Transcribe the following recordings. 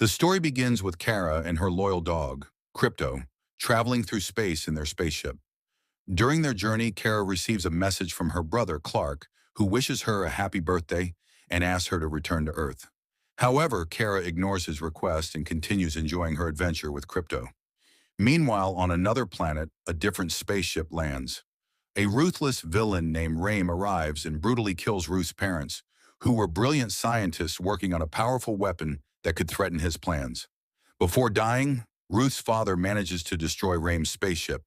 The story begins with Kara and her loyal dog, Krypto, traveling through space in their spaceship. During their journey, Kara receives a message from her brother, Clark, who wishes her a happy birthday and asks her to return to Earth. However, Kara ignores his request and continues enjoying her adventure with Krypto. Meanwhile, on another planet, a different spaceship lands. A ruthless villain named Raim arrives and brutally kills Ruth's parents, who were brilliant scientists working on a powerful weapon that could threaten his plans. Before dying, Ruth's father manages to destroy Raim's spaceship.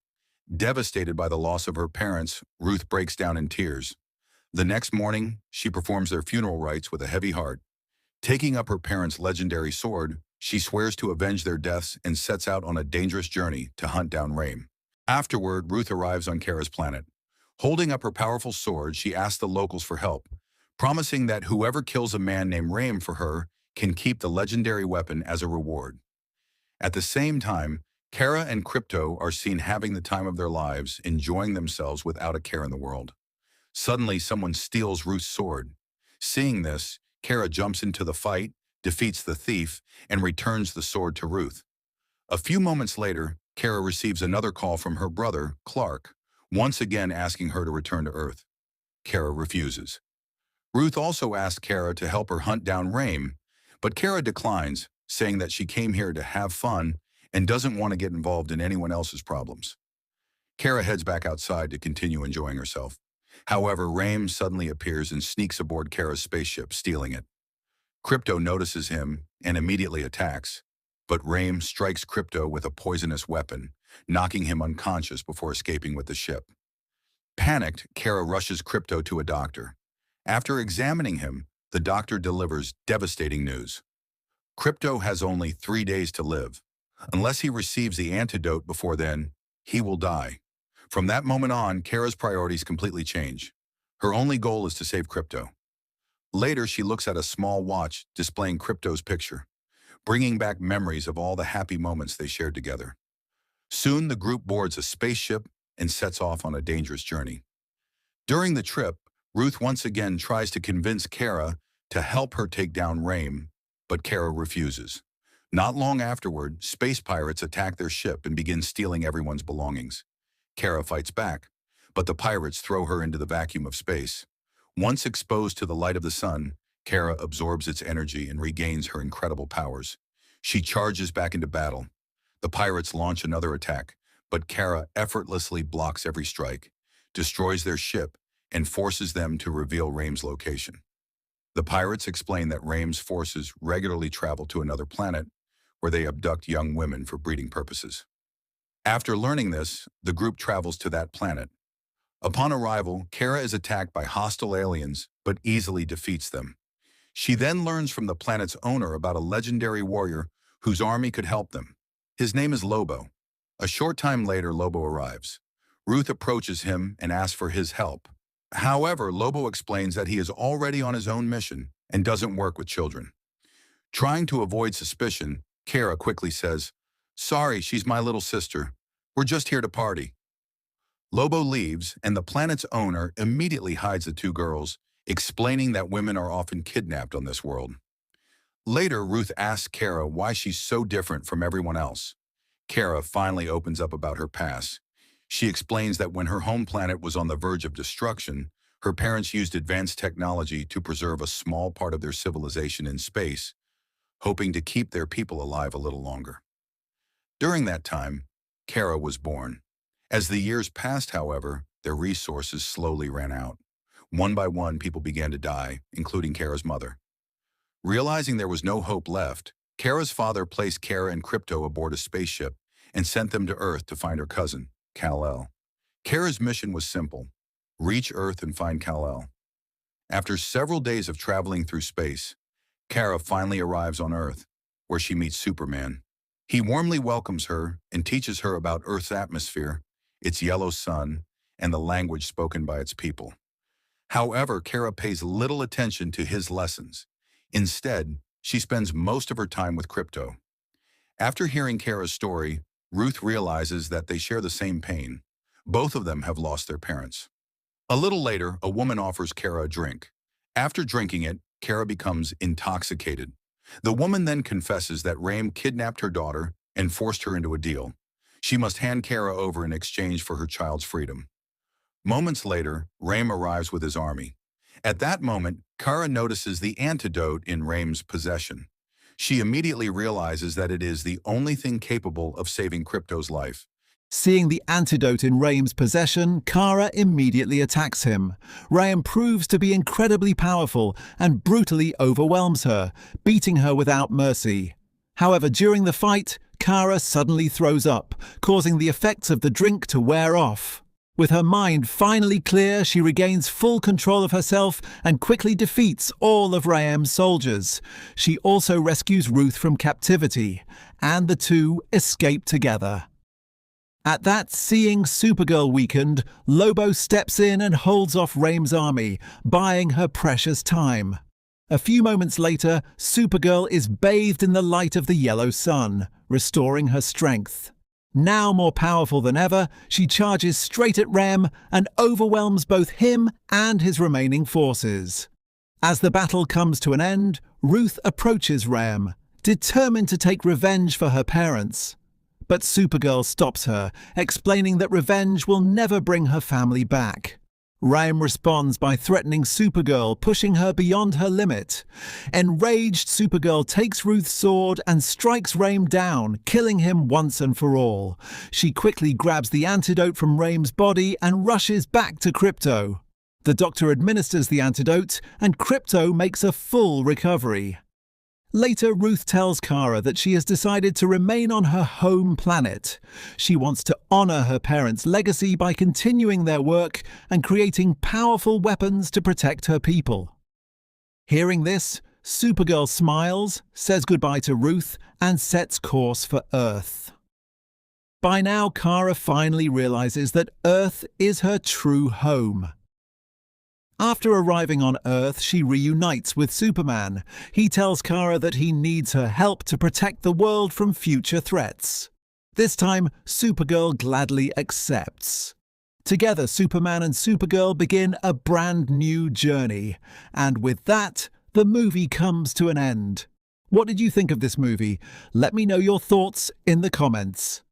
Devastated by the loss of her parents, Ruth breaks down in tears. The next morning, she performs their funeral rites with a heavy heart. Taking up her parents' legendary sword, she swears to avenge their deaths and sets out on a dangerous journey to hunt down Raim. Afterward, Ruth arrives on Kara's planet. Holding up her powerful sword, she asks the locals for help, promising that whoever kills a man named Raim for her can keep the legendary weapon as a reward. At the same time, Kara and Krypto are seen having the time of their lives, enjoying themselves without a care in the world. Suddenly, someone steals Ruth's sword. Seeing this, Kara jumps into the fight, defeats the thief, and returns the sword to Ruth. A few moments later, Kara receives another call from her brother, Clark, once again asking her to return to Earth. Kara refuses. Ruth also asks Kara to help her hunt down Raim, but Kara declines, saying that she came here to have fun and doesn't want to get involved in anyone else's problems. Kara heads back outside to continue enjoying herself. However, Raim suddenly appears and sneaks aboard Kara's spaceship, stealing it. Krypto notices him and immediately attacks, but Raim strikes Krypto with a poisonous weapon, knocking him unconscious before escaping with the ship. Panicked, Kara rushes Krypto to a doctor. After examining him, the doctor delivers devastating news. Krypto has only 3 days to live. Unless he receives the antidote before then, he will die. From that moment on, Kara's priorities completely change. Her only goal is to save Krypto. Later, she looks at a small watch displaying Krypto's picture, bringing back memories of all the happy moments they shared together. Soon, the group boards a spaceship and sets off on a dangerous journey. During the trip, Ruth once again tries to convince Kara to help her take down Raim, but Kara refuses. Not long afterward, space pirates attack their ship and begin stealing everyone's belongings. Kara fights back, but the pirates throw her into the vacuum of space. Once exposed to the light of the sun, Kara absorbs its energy and regains her incredible powers. She charges back into battle. The pirates launch another attack, but Kara effortlessly blocks every strike, destroys their ship, and forces them to reveal Raim's location. The pirates explain that Raim's forces regularly travel to another planet, where they abduct young women for breeding purposes. After learning this, the group travels to that planet. Upon arrival, Kara is attacked by hostile aliens, but easily defeats them. She then learns from the planet's owner about a legendary warrior whose army could help them. His name is Lobo. A short time later, Lobo arrives. Ruth approaches him and asks for his help. However, Lobo explains that he is already on his own mission and doesn't work with children. Trying to avoid suspicion, Kara quickly says, "Sorry, she's my little sister. We're just here to party." Lobo leaves, and the planet's owner immediately hides the two girls, explaining that women are often kidnapped on this world. Later, Ruth asks Kara why she's so different from everyone else. Kara finally opens up about her past. She explains that when her home planet was on the verge of destruction, her parents used advanced technology to preserve a small part of their civilization in space, hoping to keep their people alive a little longer. During that time, Kara was born. As the years passed, however, their resources slowly ran out. One by one, people began to die, including Kara's mother. Realizing there was no hope left, Kara's father placed Kara and Krypto aboard a spaceship and sent them to Earth to find her cousin, Kal-El. Kara's mission was simple: reach Earth and find Kal-El. After several days of traveling through space, Kara finally arrives on Earth, where she meets Superman. He warmly welcomes her and teaches her about Earth's atmosphere, its yellow sun, and the language spoken by its people. However, Kara pays little attention to his lessons. Instead, she spends most of her time with Krypto. After hearing Kara's story, Ruth realizes that they share the same pain. Both of them have lost their parents. A little later, a woman offers Kara a drink. After drinking it, Kara becomes intoxicated. The woman then confesses that Raim kidnapped her daughter and forced her into a deal. She must hand Kara over in exchange for her child's freedom. Moments later, Raim arrives with his army. At that moment, Kara notices the antidote in Raim's possession. She immediately realizes that it is the only thing capable of saving Krypto's life. Seeing the antidote in Raim's possession, Kara immediately attacks him. Raim proves to be incredibly powerful and brutally overwhelms her, beating her without mercy. However, during the fight, Kara suddenly throws up, causing the effects of the drink to wear off. With her mind finally clear, she regains full control of herself and quickly defeats all of Raim's soldiers. She also rescues Ruth from captivity, and the two escape together. At that seeing Supergirl weakened, Lobo steps in and holds off Raim's army, buying her precious time. A few moments later, Supergirl is bathed in the light of the yellow sun, restoring her strength. Now more powerful than ever, she charges straight at Raim and overwhelms both him and his remaining forces. As the battle comes to an end, Ruth approaches Raim, determined to take revenge for her parents. But Supergirl stops her, explaining that revenge will never bring her family back. Raim responds by threatening Supergirl, pushing her beyond her limit. Enraged, Supergirl takes Ruth's sword and strikes Raim down, killing him once and for all. She quickly grabs the antidote from Raim's body and rushes back to Krypto. The doctor administers the antidote, and Krypto makes a full recovery. Later, Ruth tells Kara that she has decided to remain on her home planet. She wants to honor her parents' legacy by continuing their work and creating powerful weapons to protect her people. Hearing this, Supergirl smiles, says goodbye to Ruth, and sets course for Earth. By now, Kara finally realizes that Earth is her true home. After arriving on Earth, she reunites with Superman. He tells Kara that he needs her help to protect the world from future threats. This time, Supergirl gladly accepts. Together, Superman and Supergirl begin a brand new journey. And with that, the movie comes to an end. What did you think of this movie? Let me know your thoughts in the comments.